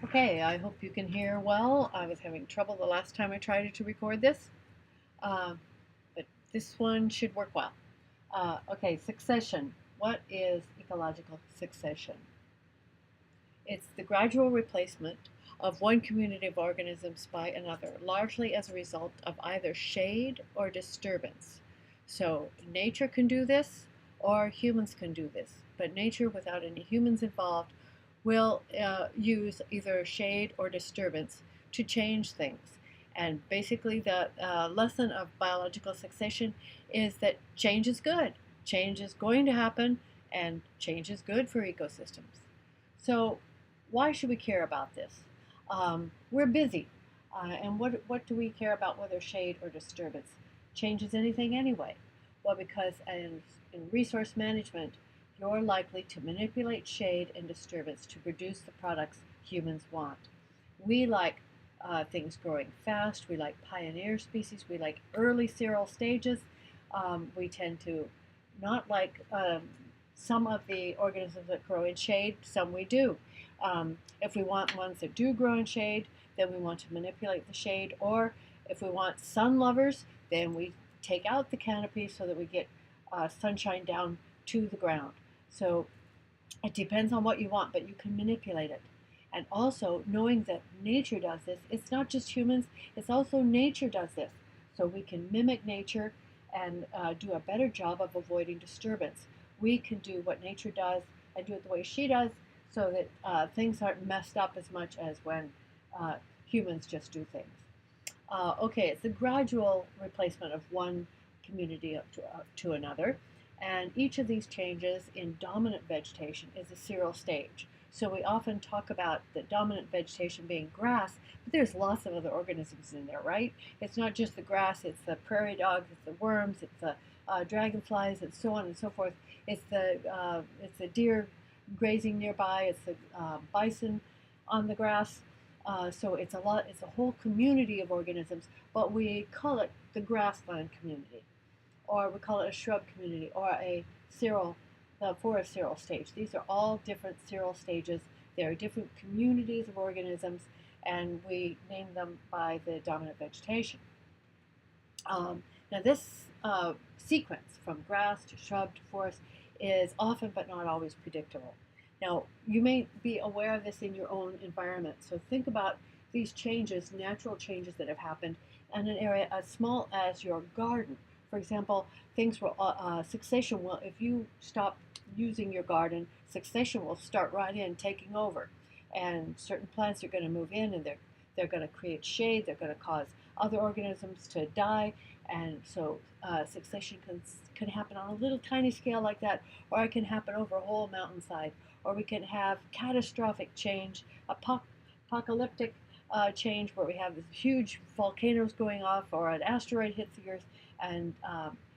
Okay, I hope you can hear well. I was having trouble the last time I tried to record this, uh, but this one should work well. Okay, succession. What is ecological succession? It's the gradual replacement of one community of organisms by another, largely as a result of either shade or disturbance. So nature can do this, or humans can do this, but nature without any humans involved will use either shade or disturbance to change things. And basically, the lesson of biological succession is that change is good. Change is going to happen, and change is good for ecosystems. So, why should we care about this? We're busy, and what do we care about whether shade or disturbance changes anything anyway? Well, because in resource management, you're likely to manipulate shade and disturbance to produce the products humans want. We like things growing fast. We like pioneer species. We like early cereal stages. We tend to not like some of the organisms that grow in shade. Some we do. If we want ones that do grow in shade, then we want to manipulate the shade. Or if we want sun lovers, then we take out the canopy so that we get sunshine down to the ground. So it depends on what you want, but you can manipulate it. And also knowing that nature does this, it's not just humans, it's also nature does this. So we can mimic nature and do a better job of avoiding disturbance. We can do what nature does and do it the way she does so that things aren't messed up as much as when humans just do things. Okay, it's a gradual replacement of one community to another. And each of these changes in dominant vegetation is a cereal stage. So we often talk about the dominant vegetation being grass, but there's lots of other organisms in there, right? It's not just the grass, it's the prairie dogs, it's the worms, it's the dragonflies, and so on and so forth. It's the deer grazing nearby, it's the bison on the grass. So it's a whole community of organisms, but we call it the grassland community, or we call it a shrub community, or the forest cereal stage. These are all different cereal stages. There are different communities of organisms, and we name them by the dominant vegetation. Now this sequence from grass to shrub to forest is often but not always predictable. Now you may be aware of this in your own environment, so think about these changes, natural changes that have happened in an area as small as your garden. For example, succession will, if you stop using your garden, succession will start right in taking over. And certain plants are going to move in and they're going to create shade, they're going to cause other organisms to die. And so succession can happen on a little tiny scale like that, or it can happen over a whole mountainside, or we can have catastrophic change, apocalyptic change where we have these huge volcanoes going off, or an asteroid hits the Earth, and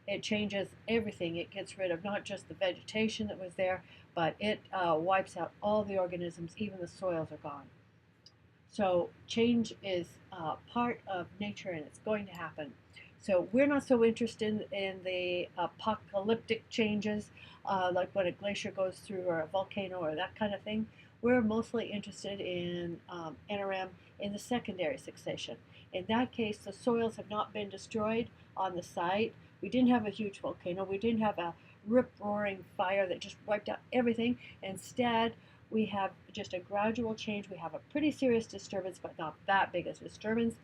it changes everything. It gets rid of not just the vegetation that was there, but it wipes out all the organisms, even the soils are gone. So change is part of nature and it's going to happen. So we're not so interested in the apocalyptic changes like when a glacier goes through or a volcano or that kind of thing. We're mostly interested in NRM in the secondary succession. In that case, the soils have not been destroyed on the site. We didn't have a huge volcano. We didn't have a rip-roaring fire that just wiped out everything. Instead, we have just a gradual change. We have a pretty serious disturbance, but not that big a disturbance.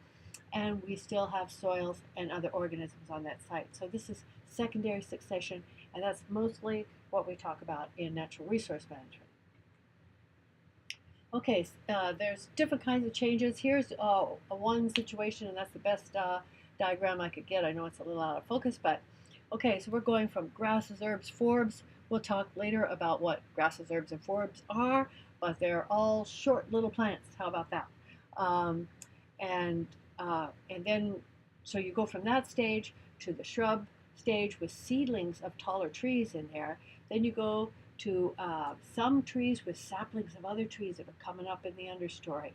And we still have soils and other organisms on that site. So this is secondary succession, and that's mostly what we talk about in natural resource management. Okay, there's different kinds of changes. Here's one situation, and that's the best diagram I could get. I know it's a little out of focus, but okay, so we're going from grasses, herbs, forbs. We'll talk later about what grasses, herbs, and forbs are, but they're all short little plants. How about that? Um, and then, so you go from that stage to the shrub stage with seedlings of taller trees in there. Then you go to some trees with saplings of other trees that are coming up in the understory.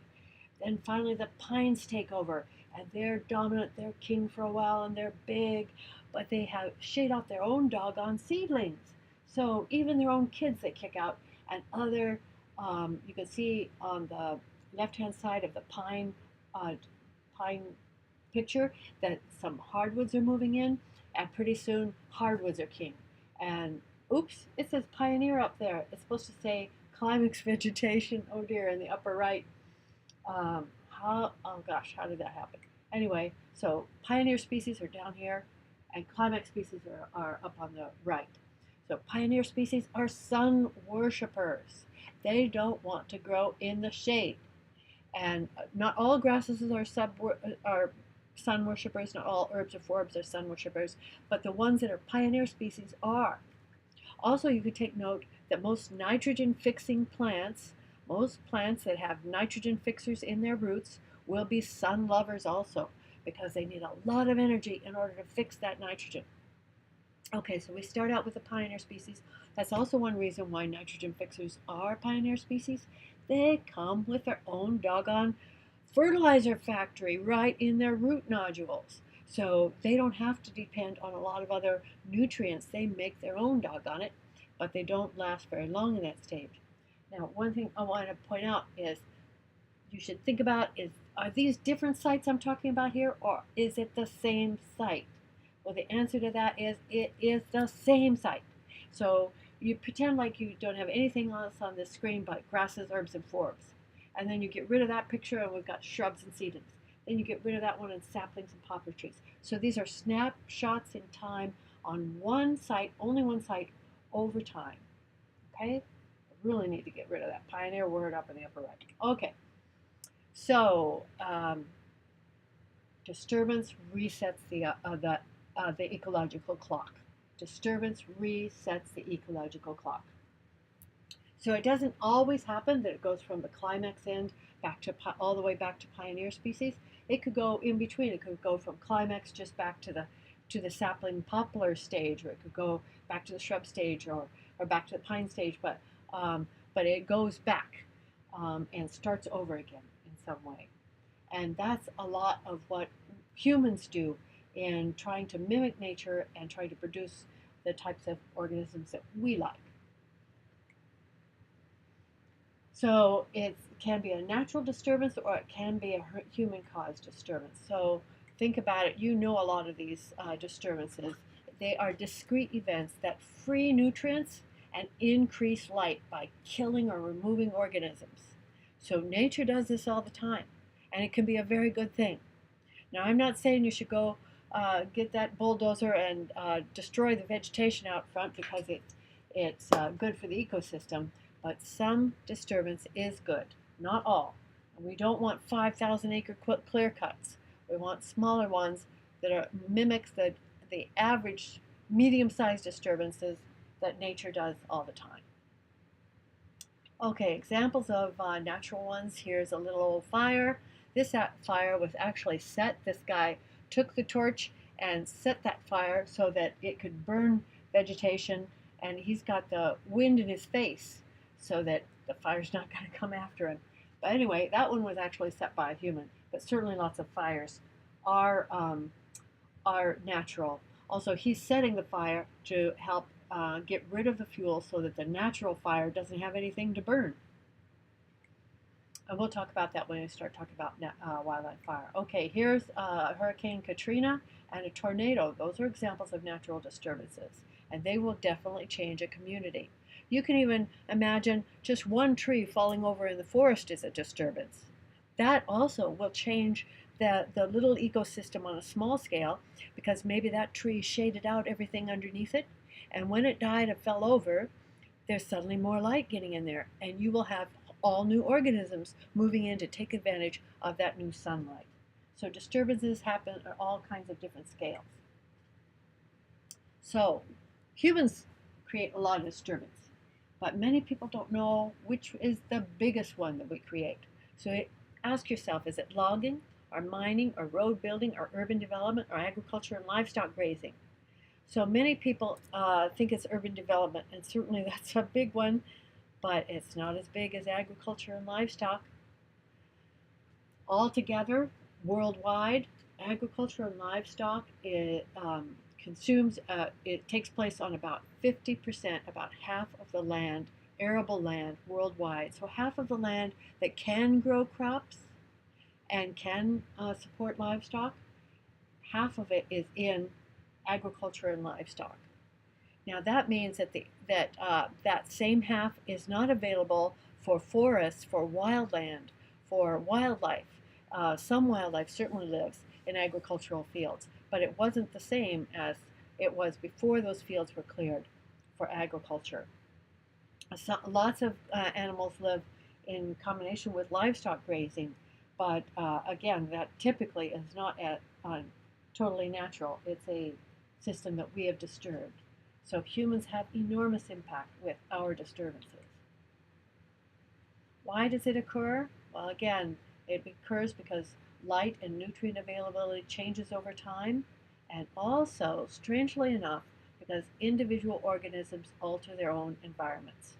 Then finally the pines take over, and they're dominant, they're king for a while, and they're big, but they have shade off their own doggone seedlings. So even their own kids they kick out, and other, you can see on the left-hand side of the pine picture that some hardwoods are moving in, and pretty soon hardwoods are king. And oops, it says pioneer up there. It's supposed to say climax vegetation. Oh dear, in the upper right. Oh gosh, how did that happen? Anyway, so pioneer species are down here, and climax species are up on the right. So pioneer species are sun worshippers. They don't want to grow in the shade. And not all grasses are sun worshippers, not all herbs or forbs are sun worshippers, but the ones that are pioneer species are. Also, you could take note that most nitrogen fixing plants, most plants that have nitrogen fixers in their roots, will be sun lovers also, because they need a lot of energy in order to fix that nitrogen. Okay, so we start out with the pioneer species. That's also one reason why nitrogen fixers are pioneer species. They come with their own doggone fertilizer factory right in their root nodules. So they don't have to depend on a lot of other nutrients. They make their own, doggone it, but they don't last very long in that stage. Now, one thing I want to point out is you should think about is, are these different sites I'm talking about here, or is it the same site? Well, the answer to that is it is the same site. So you pretend like you don't have anything else on this screen but grasses, herbs, and forbs. And then you get rid of that picture and we've got shrubs and seedlings. Then you get rid of that one and saplings and poplar trees. So these are snapshots in time on one site, only one site, over time. Okay? I really need to get rid of that pioneer word up in the upper right. Okay. So disturbance resets the ecological clock. Disturbance resets the ecological clock. So it doesn't always happen that it goes from the climax end back to all the way back to pioneer species. It could go in between. It could go from climax just back to the sapling poplar stage, or it could go back to the shrub stage, or back to the pine stage. But it goes back and starts over again in some way. And that's a lot of what humans do in trying to mimic nature and trying to produce the types of organisms that we like. So it can be a natural disturbance or it can be a human-caused disturbance. So think about it. You know a lot of these disturbances. They are discrete events that free nutrients and increase light by killing or removing organisms. So nature does this all the time, and it can be a very good thing. Now, I'm not saying you should go get that bulldozer and destroy the vegetation out front because it's good for the ecosystem. But some disturbance is good, not all. And we don't want 5,000 acre clear cuts. We want smaller ones that mimics the average medium-sized disturbances that nature does all the time. Okay, examples of natural ones. Here's a little old fire. This fire was actually set. This guy took the torch and set that fire so that it could burn vegetation, and he's got the wind in his face so that the fire's not going to come after him. But anyway, that one was actually set by a human, but certainly lots of fires are natural. Also, he's setting the fire to help get rid of the fuel so that the natural fire doesn't have anything to burn. And we'll talk about that when we start talking about wildland fire. Okay, here's Hurricane Katrina and a tornado. Those are examples of natural disturbances, and they will definitely change a community. You can even imagine just one tree falling over in the forest is a disturbance. That also will change the little ecosystem on a small scale, because maybe that tree shaded out everything underneath it, and when it died and fell over, there's suddenly more light getting in there, and you will have all new organisms moving in to take advantage of that new sunlight. So disturbances happen at all kinds of different scales. So humans create a lot of disturbance, but many people don't know which is the biggest one that we create. So ask yourself, is it logging, or mining, or road building, or urban development, or agriculture and livestock grazing? So many people think it's urban development, and certainly that's a big one, but it's not as big as agriculture and livestock. Altogether, worldwide, agriculture and livestock it takes place on about 50%, about half of the land arable land worldwide. So half of the land that can grow crops and can support livestock, half of it is in agriculture and livestock. Now that means that that same half is not available for forests, for wildland, for wildlife. Some wildlife certainly lives in agricultural fields, but it wasn't the same as it was before those fields were cleared for agriculture. So, lots of animals live in combination with livestock grazing, but again, that typically is not totally natural. It's a system that we have disturbed. So humans have enormous impact with our disturbances. Why does it occur? Well, again, it occurs because light and nutrient availability changes over time, and also, strangely enough, because individual organisms alter their own environments.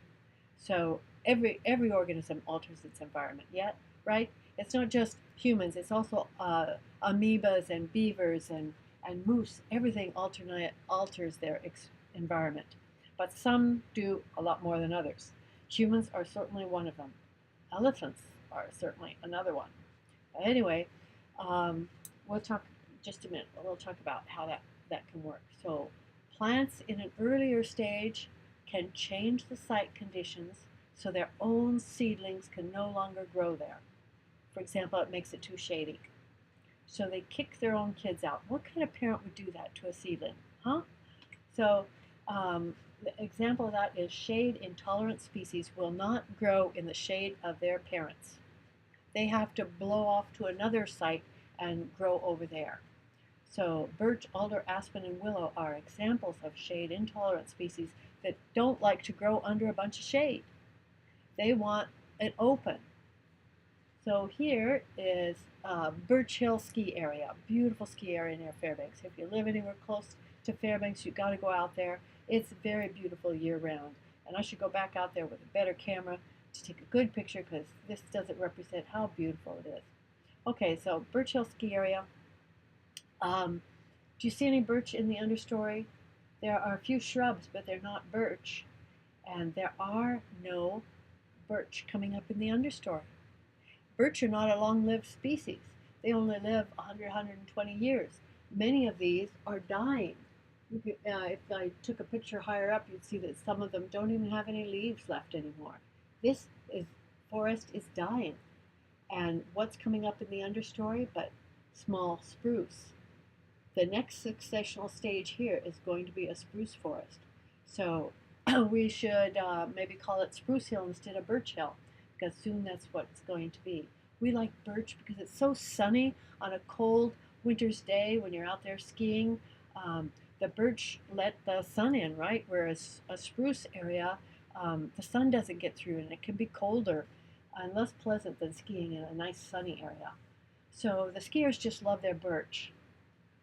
So every organism alters its environment, yet, right? It's not just humans, it's also amoebas and beavers and moose. Everything alters their environment. But some do a lot more than others. Humans are certainly one of them. Elephants are certainly another one. But anyway, we'll talk just a minute. We'll talk about how that can work. So plants in an earlier stage can change the site conditions so their own seedlings can no longer grow there. For example, it makes it too shady. So they kick their own kids out. What kind of parent would do that to a seedling? Huh? So the example of that is shade-intolerant species will not grow in the shade of their parents. They have to blow off to another site and grow over there. So birch, alder, aspen, and willow are examples of shade-intolerant species that don't like to grow under a bunch of shade. They want it open. So here is Birch Hill ski area, beautiful ski area near Fairbanks. If you live anywhere close to Fairbanks, you've got to go out there. It's very beautiful year-round. And I should go back out there with a better camera to take a good picture because this doesn't represent how beautiful it is. Okay, so Birch Hill ski area. Do you see any birch in the understory? There are a few shrubs, but they're not birch. And there are no birch coming up in the understory. Birch are not a long-lived species. They only live 100, 120 years. Many of these are dying. If I took a picture higher up, you'd see that some of them don't even have any leaves left anymore. This forest is dying. And what's coming up in the understory but small spruce? The next successional stage here is going to be a spruce forest. So we should maybe call it Spruce Hill instead of Birch Hill, because soon that's what it's going to be. We like birch because it's so sunny on a cold winter's day when you're out there skiing. The birch let the sun in, right? Whereas a spruce area, the sun doesn't get through and it can be colder and less pleasant than skiing in a nice sunny area. So the skiers just love their birch,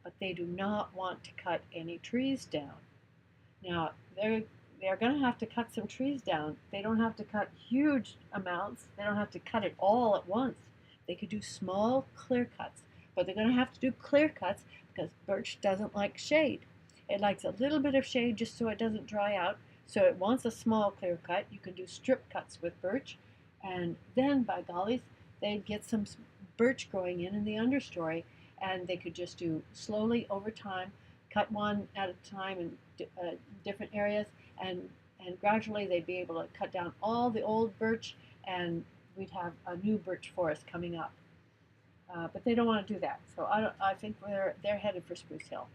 but they do not want to cut any trees down. Now, they're going to have to cut some trees down. They don't have to cut huge amounts. They don't have to cut it all at once. They could do small clear cuts, but they're going to have to do clear cuts because birch doesn't like shade. It likes a little bit of shade just so it doesn't dry out. So it wants a small clear cut. You can do strip cuts with birch, and then, by gollies, they'd get some birch growing in the understory, and they could just do slowly over time, cut one at a time in different areas, and gradually they'd be able to cut down all the old birch, and we'd have a new birch forest coming up. But they don't want to do that, so I think they're headed for Spruce Hill.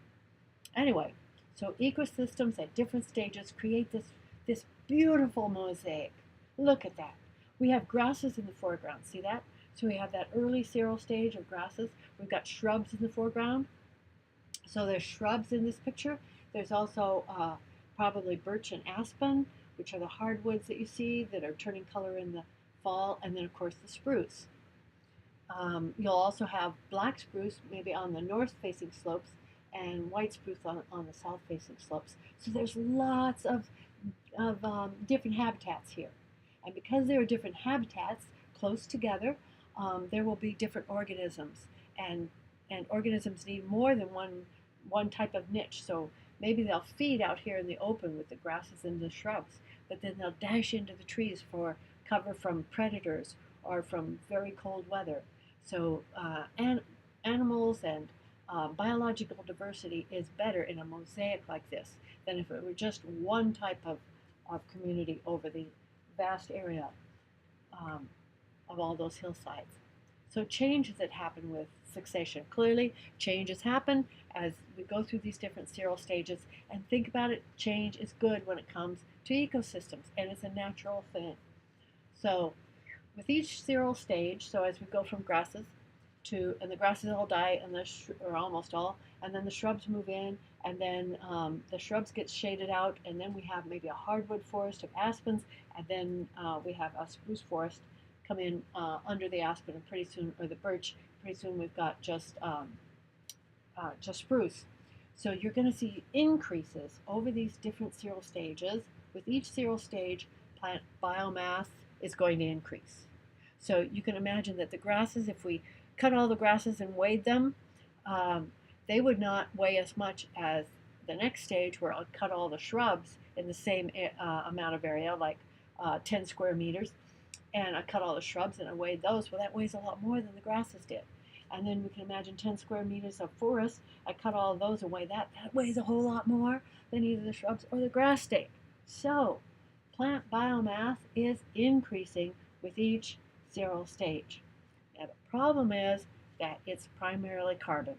Anyway, so ecosystems at different stages create this beautiful mosaic. Look at that. We have grasses in the foreground. See that? So we have that early cereal stage of grasses. We've got shrubs in the foreground. So there's shrubs in this picture. There's also probably birch and aspen, which are the hardwoods that you see that are turning color in the fall, and then of course the spruce. You'll also have black spruce maybe on the north-facing slopes and white spruce on the south-facing slopes. So there's lots of different habitats here. And because there are different habitats close together, there will be different organisms. And organisms need more than one type of niche. So maybe they'll feed out here in the open with the grasses and the shrubs. but then they'll dash into the trees for cover from predators or from very cold weather. So animals and biological diversity is better in a mosaic like this than if it were just one type of community over the vast area um, of all those hillsides. So changes that happen with succession. Clearly, changes happen as we go through these different seral stages. And think about it, change is good when it comes to ecosystems, and it's a natural thing. So with each seral stage, so as we go from grasses and the grasses all die, or almost all, and then the shrubs move in, and then the shrubs get shaded out, and then we have maybe a hardwood forest of aspens, and then we have a spruce forest come in under the aspen, and pretty soon, or the birch, pretty soon we've got just spruce. So you're going to see increases over these different seral stages. With each seral stage, plant biomass is going to increase. So you can imagine that the grasses, if we cut all the grasses and weighed them, they would not weigh as much as the next stage where I'll cut all the shrubs in the same amount of area, like 10 square meters, and I cut all the shrubs and I weighed those. Well, that weighs a lot more than the grasses did. And then we can imagine 10 square meters of forest. I cut all of those and weigh that. That weighs a whole lot more than either the shrubs or the grass did. So plant biomass is increasing with each seral stage. Now the problem is that it's primarily carbon.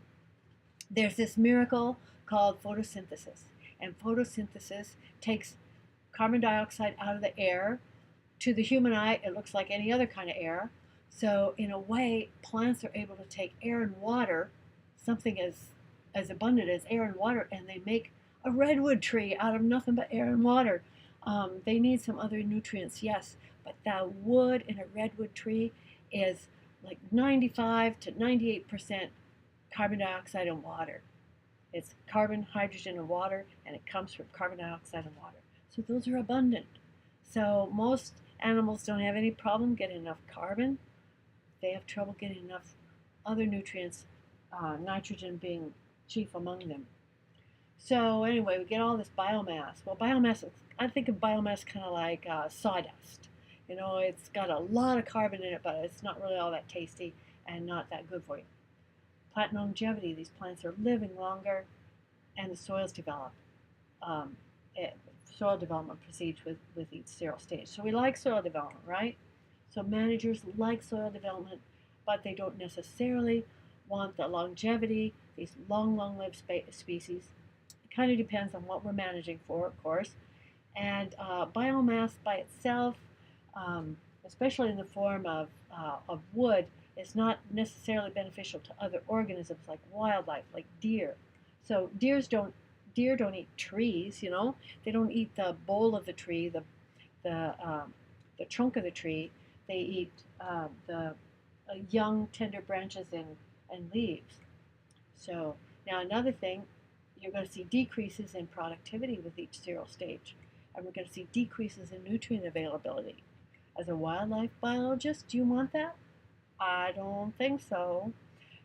There's this miracle called photosynthesis, and photosynthesis takes carbon dioxide out of the air. To the human eye, it looks like any other kind of air. So in a way, plants are able to take air and water, something as abundant as air and water, and they make a redwood tree out of nothing but air and water. They need some other nutrients, yes, but the wood in a redwood tree is like 95 to 98% carbon dioxide and water. It's carbon, hydrogen, and water, and it comes from carbon dioxide and water. So those are abundant. So most animals don't have any problem getting enough carbon. They have trouble getting enough other nutrients, nitrogen being chief among them. So anyway, we get all this biomass. Well, biomass, I think of biomass kind of like sawdust. You know, it's got a lot of carbon in it, but it's not really all that tasty and not that good for you. Plant longevity, these plants are living longer, and the soils develop. Um, Soil development proceeds with each seral stage. So we like soil development, right? So managers like soil development, but they don't necessarily want the longevity, these long-lived species. It kind of depends on what we're managing for, of course. And biomass by itself, especially in the form of wood, is not necessarily beneficial to other organisms like wildlife, like deer. So deer don't eat trees, you know. They don't eat the bole of the tree, the trunk of the tree. They eat the young, tender branches and leaves. So now another thing, you're going to see decreases in productivity with each seral stage, and we're going to see decreases in nutrient availability. As a wildlife biologist, do you want that? I don't think so.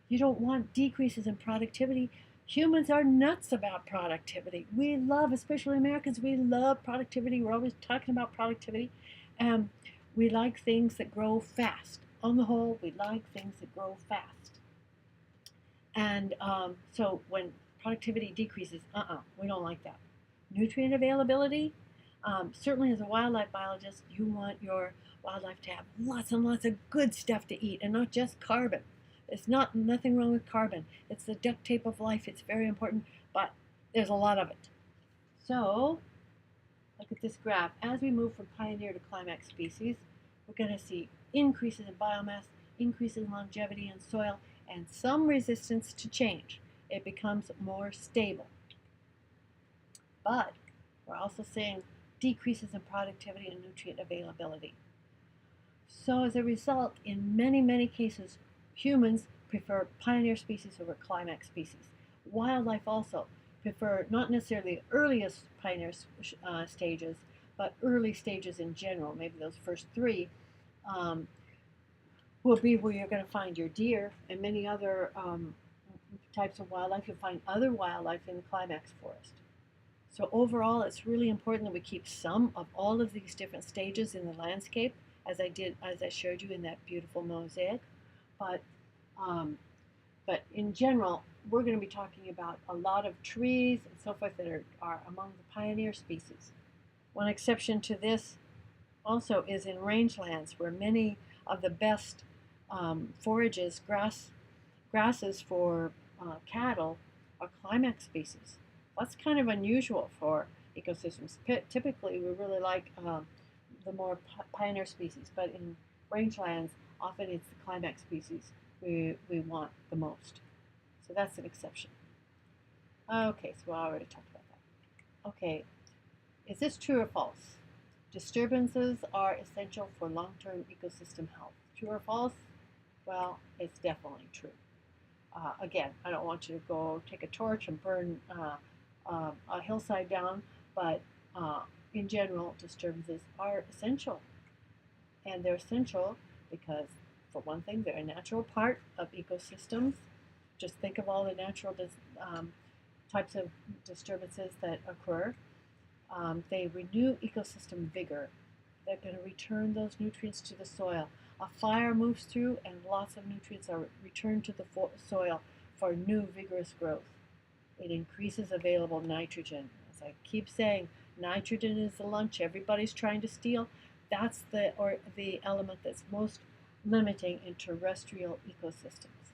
You don't want decreases in productivity. Humans are nuts about productivity. We love, especially Americans, we love productivity. We're always talking about productivity. We like things that grow fast. On the whole, we like things that grow fast. And so when productivity decreases, we don't like that. Nutrient availability, certainly as a wildlife biologist, you want your wildlife to have lots and lots of good stuff to eat and not just carbon. There's nothing wrong with carbon. It's the duct tape of life. It's very important, but there's a lot of it. So look at this graph. As we move from pioneer to climax species, we're going to see increases in biomass, increases in longevity in soil, and some resistance to change. It becomes more stable. But we're also seeing decreases in productivity and nutrient availability. So as a result, in many, many cases, humans prefer pioneer species over climax species. Wildlife also prefer not necessarily the earliest pioneer stages, but early stages in general. Maybe those first three will be where you're going to find your deer and many other types of wildlife. You'll find other wildlife in the climax forest. So overall, it's really important that we keep some of all of these different stages in the landscape, as I showed you in that beautiful mosaic. But um, but in general, we're going to be talking about a lot of trees and so forth that are among the pioneer species. One exception to this also is in rangelands, where many of the best forages, grasses for cattle, are climax species. That's kind of unusual for ecosystems. Typically, we really like the more pioneer species, but in rangelands, often it's the climax species we want the most. So that's an exception. Okay, so I already talked about that. Okay, is this true or false? Disturbances are essential for long-term ecosystem health. True or false? Well, it's definitely true. Again, I don't want you to go take a torch and burn a hillside down, but in general, disturbances are essential. And they're essential because, for one thing, they're a natural part of ecosystems. Just think of all the natural types of disturbances that occur. They renew ecosystem vigor. They're going to return those nutrients to the soil. A fire moves through and lots of nutrients are returned to the soil for new vigorous growth. It increases available nitrogen. As I keep saying, nitrogen is the lunch everybody's trying to steal. That's the element that's most limiting in terrestrial ecosystems.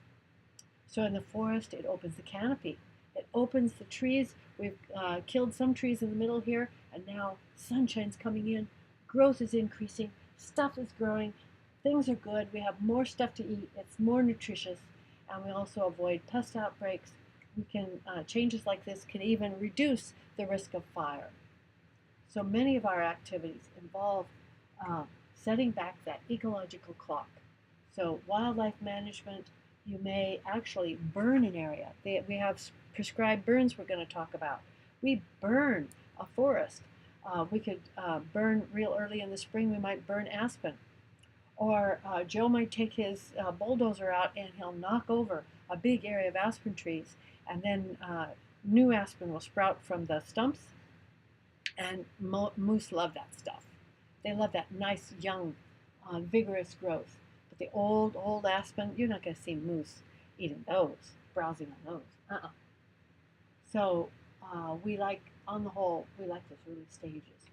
So in the forest, it opens the canopy. It opens the trees. We've killed some trees in the middle here, and now sunshine's coming in. Growth is increasing. Stuff is growing. Things are good. We have more stuff to eat. It's more nutritious, and we also avoid pest outbreaks. We can changes like this can even reduce the risk of fire. So many of our activities involve setting back that ecological clock. So wildlife management, you may actually burn an area. We have prescribed burns we're going to talk about. We burn a forest. We could burn real early in the spring. We might burn aspen. Or Joe might take his bulldozer out and he'll knock over a big area of aspen trees, and then new aspen will sprout from the stumps, and moose love that stuff. They love that nice, young, vigorous growth. But the old aspen, you're not going to see moose eating those, browsing on those. So on the whole, we like those early stages.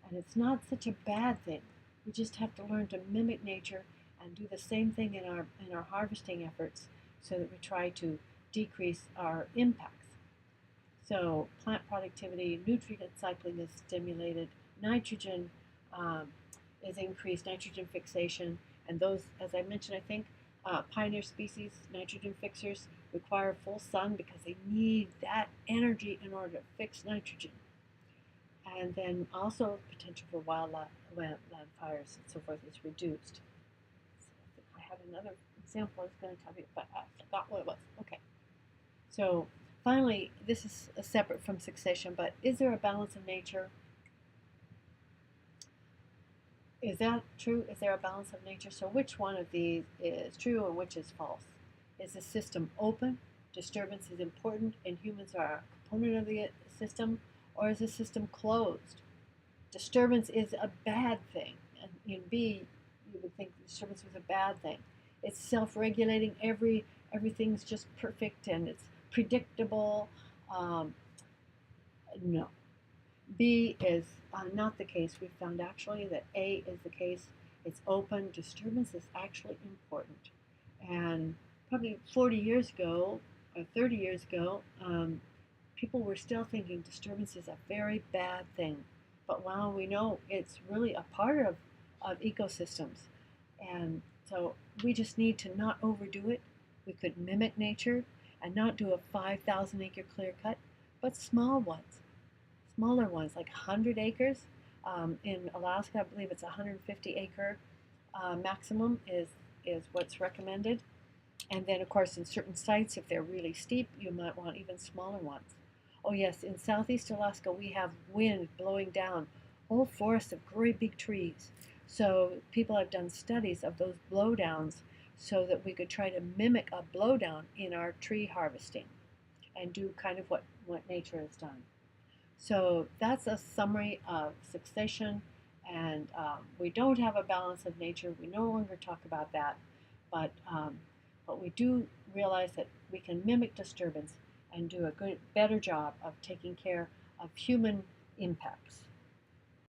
And it's not such a bad thing. We just have to learn to mimic nature and do the same thing in our harvesting efforts so that we try to decrease our impacts. So plant productivity, nutrient cycling is stimulated, nitrogen is increased, nitrogen fixation, and those, as I mentioned, I think, pioneer species, nitrogen fixers, require full sun because they need that energy in order to fix nitrogen. And then also potential for wildland fires and so forth is reduced. So I had another example I was going to tell you, but I forgot what it was. Okay. So finally, this is separate from succession, but is there a balance of nature? Is that true? Is there a balance of nature? So which one of these is true and which is false? Is the system open? Disturbance is important and humans are a component of the system? Or is the system closed? Disturbance is a bad thing. And in B, you would think disturbance was a bad thing. It's self-regulating. Everything's just perfect and it's predictable. No. B is not the case. We found actually that A is the case. It's open. Disturbance is actually important. And probably 40 years ago, or 30 years ago, people were still thinking disturbance is a very bad thing. But now we know it's really a part of ecosystems. And so we just need to not overdo it. We could mimic nature and not do a 5,000 acre clear cut, but small ones, smaller ones like 100 acres. In Alaska, I believe it's 150 acre maximum is what's recommended. And then, of course, in certain sites, if they're really steep, you might want even smaller ones. Oh yes, in southeast Alaska, we have wind blowing down whole forests of great big trees. So people have done studies of those blowdowns so that we could try to mimic a blowdown in our tree harvesting and do kind of what nature has done. So that's a summary of succession, and we don't have a balance of nature. We no longer talk about that, but but we do realize that we can mimic disturbance and do a better job of taking care of human impacts.